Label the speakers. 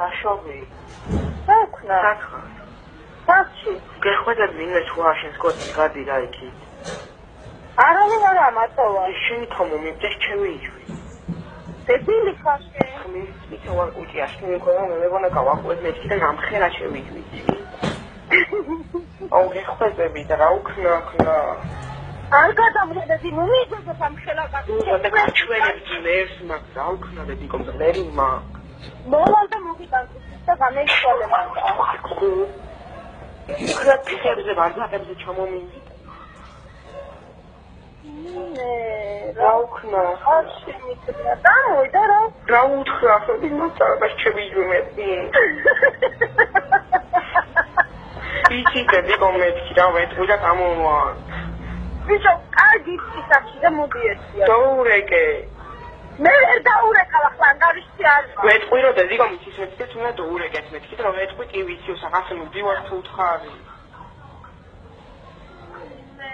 Speaker 1: აშობი.
Speaker 2: საქმე. საქმე.
Speaker 1: გეხვედებ ვინმე თუ აშენს კოც გადი რა იქი.
Speaker 2: არავინ არა მარტოა.
Speaker 1: შენი თომო მივდეს ჩევიჯვი.
Speaker 2: დებილი ხარში.
Speaker 1: მითო ვარ კუჭი აშენი ქონა მეგონა გავაყვეთ მეთქი და გამხერა ჩევიჯვი. აუ გეხვედები და რა უქნა.
Speaker 2: არ გადამხედები მომიძებო სამშელაკაკი.
Speaker 1: და ჩვენებს ლევს მაგ რა უქნა და დიკომპლერი მაგ.
Speaker 2: მოვალ და მოგიტანს და გამეიშვალე მაგ.
Speaker 1: იქნა ფეხებზე ვარდაყებზე ჩამომივიდა. რა უქნა?
Speaker 2: არ შემიძლია და მოიდა
Speaker 1: რა უთხრა ახლა იმასწავლებას ჩევიჯვი მეტი. იცი და დიკომეთქი რა ვეთქვი და გამოვა.
Speaker 2: ბიჭო, კარგი ისახი და მოდი ერთია.
Speaker 1: დაურეკე.
Speaker 2: მე ვერ დაურეკა ახლა გავიშთი არ.
Speaker 1: ვეთყვი რომ და დიკომით ის მეთქი და უნდა დაურეკეთ მეთქი და ვეთყვი კი ვიციო სახასე მოდივარ თუ უთხარი.
Speaker 2: მე